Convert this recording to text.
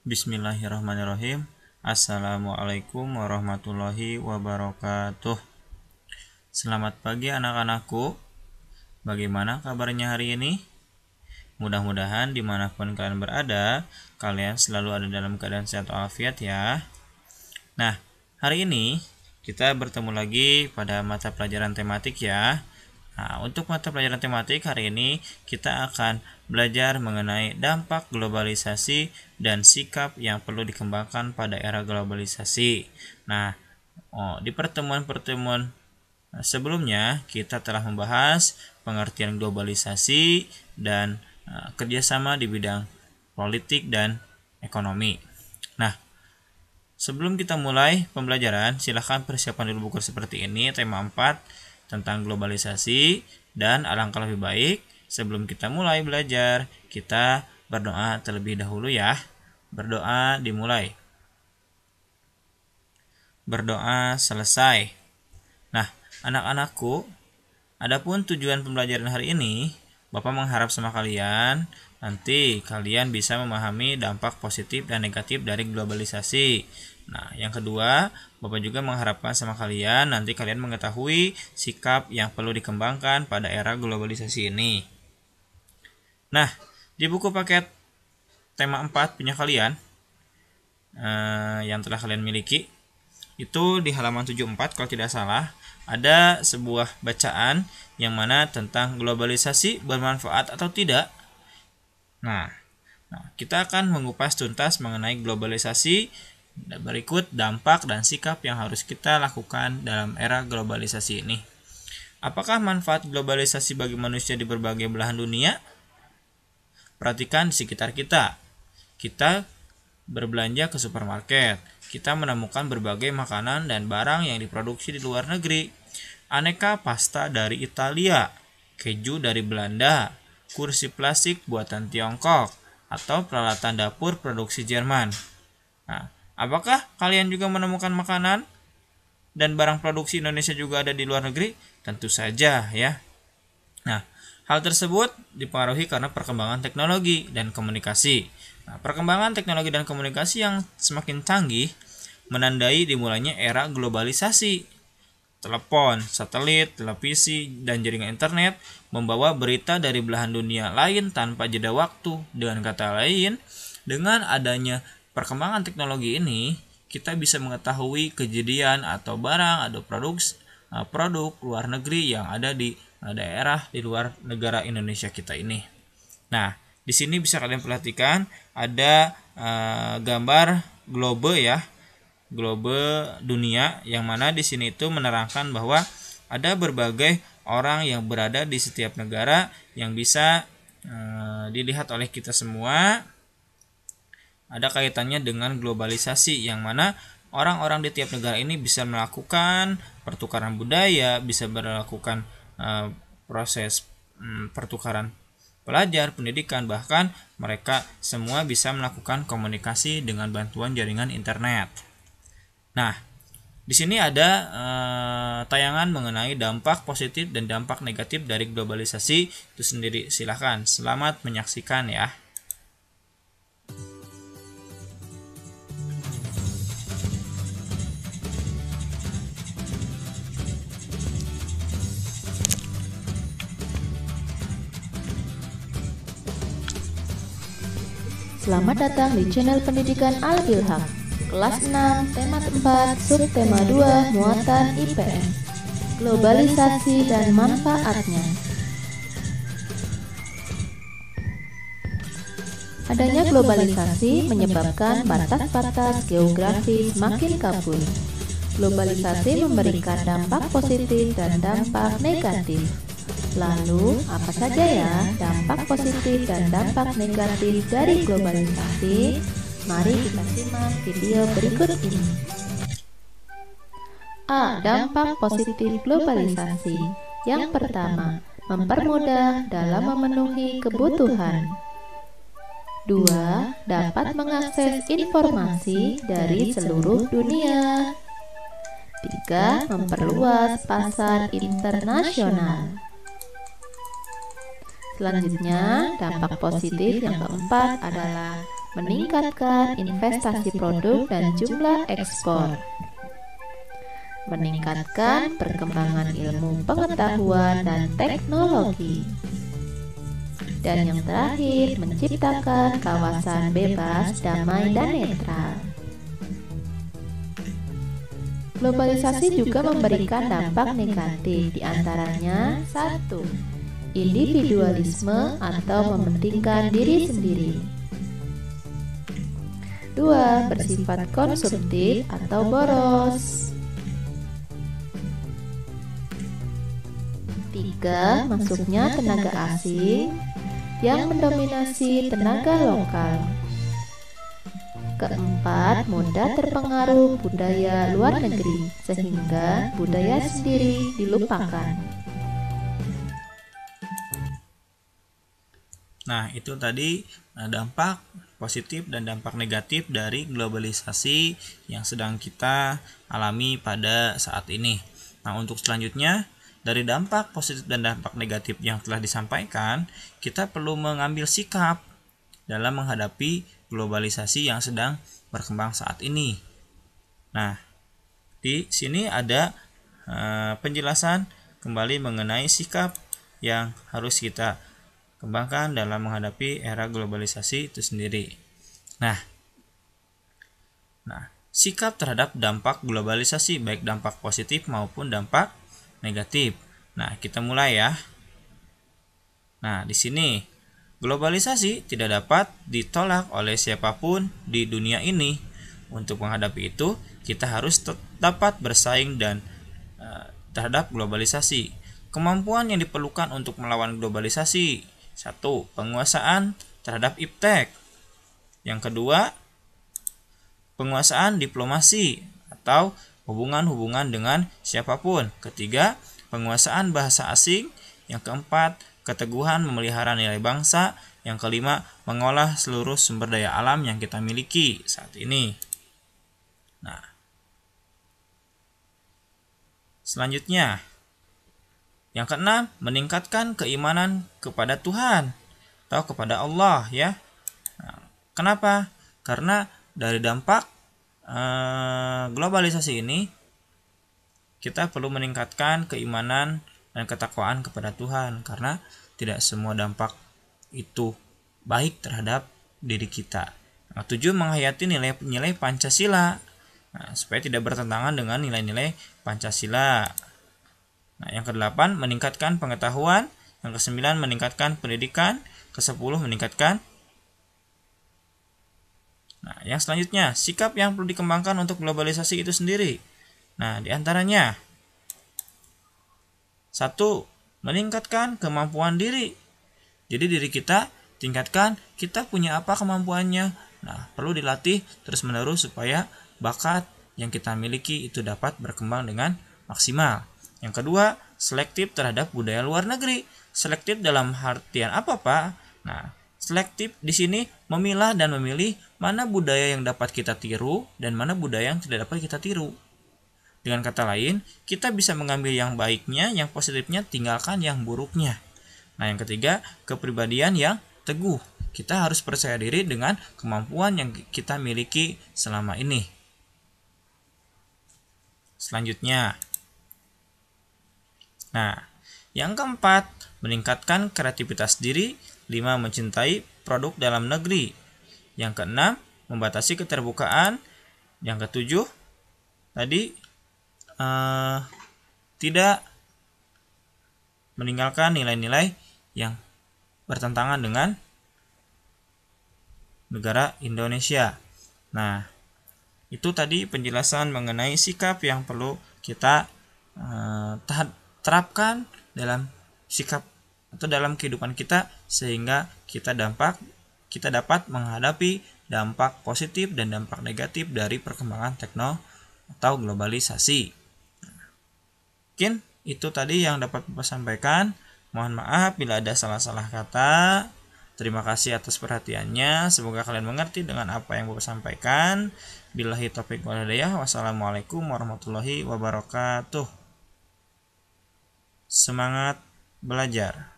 Bismillahirrahmanirrahim. Assalamualaikum warahmatullahi wabarakatuh. Selamat pagi anak-anakku. Bagaimana kabarnya hari ini? Mudah-mudahan dimanapun kalian berada, kalian selalu ada dalam keadaan sehat walafiat ya. Nah, hari ini kita bertemu lagi pada mata pelajaran tematik ya. Nah, untuk mata pelajaran tematik hari ini kita akan belajar mengenai dampak globalisasi dan sikap yang perlu dikembangkan pada era globalisasi. Nah, di pertemuan-pertemuan sebelumnya kita telah membahas pengertian globalisasi dan kerjasama di bidang politik dan ekonomi. Nah, sebelum kita mulai pembelajaran, silahkan persiapkan dulu buku seperti ini, tema 4 tentang globalisasi, dan alangkah lebih baik sebelum kita mulai belajar, kita berdoa terlebih dahulu ya. Berdoa dimulai. Berdoa selesai. Nah, anak-anakku, adapun tujuan pembelajaran hari ini, Bapak mengharap sama kalian nanti kalian bisa memahami dampak positif dan negatif dari globalisasi. Nah, yang kedua, Bapak juga mengharapkan sama kalian nanti kalian mengetahui sikap yang perlu dikembangkan pada era globalisasi ini. Nah, di buku paket tema 4 punya kalian yang telah kalian miliki, itu di halaman 74 kalau tidak salah, ada sebuah bacaan yang mana tentang globalisasi bermanfaat atau tidak. Nah, kita akan mengupas tuntas mengenai globalisasi. Berikut dampak dan sikap yang harus kita lakukan dalam era globalisasi ini. Apakah manfaat globalisasi bagi manusia di berbagai belahan dunia? Perhatikan di sekitar kita. Kita berbelanja ke supermarket. Kita menemukan berbagai makanan dan barang yang diproduksi di luar negeri. Aneka pasta dari Italia, keju dari Belanda, kursi plastik buatan Tiongkok, atau peralatan dapur produksi Jerman. Nah, apakah kalian juga menemukan makanan dan barang produksi Indonesia juga ada di luar negeri? Tentu saja ya. Nah, hal tersebut dipengaruhi karena perkembangan teknologi dan komunikasi. Nah, perkembangan teknologi dan komunikasi yang semakin canggih menandai dimulainya era globalisasi. Telepon, satelit, televisi, dan jaringan internet membawa berita dari belahan dunia lain tanpa jeda waktu. Dengan kata lain, dengan adanya perkembangan teknologi ini, kita bisa mengetahui kejadian atau barang atau produk luar negeri yang ada di daerah di luar negara Indonesia kita ini. Nah, di sini bisa kalian perhatikan ada gambar globe ya, globe dunia, yang mana di sini itu menerangkan bahwa ada berbagai orang yang berada di setiap negara yang bisa dilihat oleh kita semua. Ada kaitannya dengan globalisasi, yang mana orang-orang di tiap negara ini bisa melakukan pertukaran budaya, bisa melakukan proses pertukaran pelajar, pendidikan, bahkan mereka semua bisa melakukan komunikasi dengan bantuan jaringan internet. Nah, di sini ada tayangan mengenai dampak positif dan dampak negatif dari globalisasi itu sendiri. Silahkan, selamat menyaksikan ya. Selamat datang di channel pendidikan Al-Ilham, kelas 6, tema 4, subtema 2, muatan IPS, globalisasi dan manfaatnya. Adanya globalisasi menyebabkan batas-batas geografis makin kabur. Globalisasi memberikan dampak positif dan dampak negatif. Lalu, apa saja ya dampak positif dan dampak negatif dari globalisasi? Mari kita simak video berikut ini. A. Dampak positif globalisasi. Yang pertama, mempermudah dalam memenuhi kebutuhan. 2. Dapat mengakses informasi dari seluruh dunia. 3. Memperluas pasar internasional. Selanjutnya, dampak positif yang keempat adalah meningkatkan investasi produk dan jumlah ekspor, meningkatkan perkembangan ilmu pengetahuan dan teknologi, dan yang terakhir, menciptakan kawasan bebas, damai, dan netral. Globalisasi juga memberikan dampak negatif, diantaranya 1. Individualisme atau mementingkan diri sendiri. 2. Bersifat konsumtif atau boros. 3. Masuknya tenaga asing yang mendominasi tenaga lokal. Keempat, mudah terpengaruh budaya luar negeri sehingga budaya sendiri dilupakan. Nah, itu tadi dampak positif dan dampak negatif dari globalisasi yang sedang kita alami pada saat ini. Nah, untuk selanjutnya, dari dampak positif dan dampak negatif yang telah disampaikan, kita perlu mengambil sikap dalam menghadapi globalisasi yang sedang berkembang saat ini. Nah, di sini ada penjelasan kembali mengenai sikap yang harus kita kembangkan dalam menghadapi era globalisasi itu sendiri. Nah, sikap terhadap dampak globalisasi baik dampak positif maupun dampak negatif. Nah, kita mulai ya. Nah, di sini globalisasi tidak dapat ditolak oleh siapapun di dunia ini. Untuk menghadapi itu, kita harus dapat bersaing dan terhadap globalisasi. Kemampuan yang diperlukan untuk melawan globalisasi: 1. Penguasaan terhadap iptek. Yang kedua, penguasaan diplomasi atau hubungan-hubungan dengan siapapun. Ketiga, penguasaan bahasa asing. Yang keempat, keteguhan memelihara nilai bangsa. Yang kelima, mengolah seluruh sumber daya alam yang kita miliki saat ini. Nah, selanjutnya, yang keenam, meningkatkan keimanan kepada Tuhan atau kepada Allah ya. Nah, kenapa? Karena dari dampak globalisasi ini, kita perlu meningkatkan keimanan dan ketakwaan kepada Tuhan, karena tidak semua dampak itu baik terhadap diri kita. Nah, 7. Menghayati nilai-nilai Pancasila, supaya tidak bertentangan dengan nilai-nilai Pancasila. Nah, yang ke-8, meningkatkan pengetahuan. Yang ke-9, meningkatkan pendidikan. Ke-10, meningkatkan. Nah, yang selanjutnya, sikap yang perlu dikembangkan untuk globalisasi itu sendiri. Nah, diantaranya 1. Meningkatkan kemampuan diri. Jadi diri kita tingkatkan, kita punya apa kemampuannya. Nah, perlu dilatih terus-menerus supaya bakat yang kita miliki itu dapat berkembang dengan maksimal. Yang kedua, selektif terhadap budaya luar negeri. Selektif dalam artian apa, Pak? Nah, selektif di sini memilah dan memilih mana budaya yang dapat kita tiru dan mana budaya yang tidak dapat kita tiru. Dengan kata lain, kita bisa mengambil yang baiknya, yang positifnya, tinggalkan yang buruknya. Nah, yang ketiga, kepribadian yang teguh. Kita harus percaya diri dengan kemampuan yang kita miliki selama ini. Selanjutnya, nah, yang keempat, meningkatkan kreativitas diri. 5. Mencintai produk dalam negeri. Yang keenam, membatasi keterbukaan. Yang ketujuh, tadi tidak meninggalkan nilai-nilai yang bertentangan dengan negara Indonesia. Nah, itu tadi penjelasan mengenai sikap yang perlu kita terapkan dalam sikap atau dalam kehidupan kita, sehingga kita dapat menghadapi dampak positif dan dampak negatif dari perkembangan teknologi atau globalisasi. Mungkin itu tadi yang dapat Bapak sampaikan. Mohon maaf bila ada salah-salah kata. Terima kasih atas perhatiannya. Semoga kalian mengerti dengan apa yang Bapak sampaikan. Billahi taufiq wal hidayah. Wassalamualaikum warahmatullahi wabarakatuh. Semangat belajar.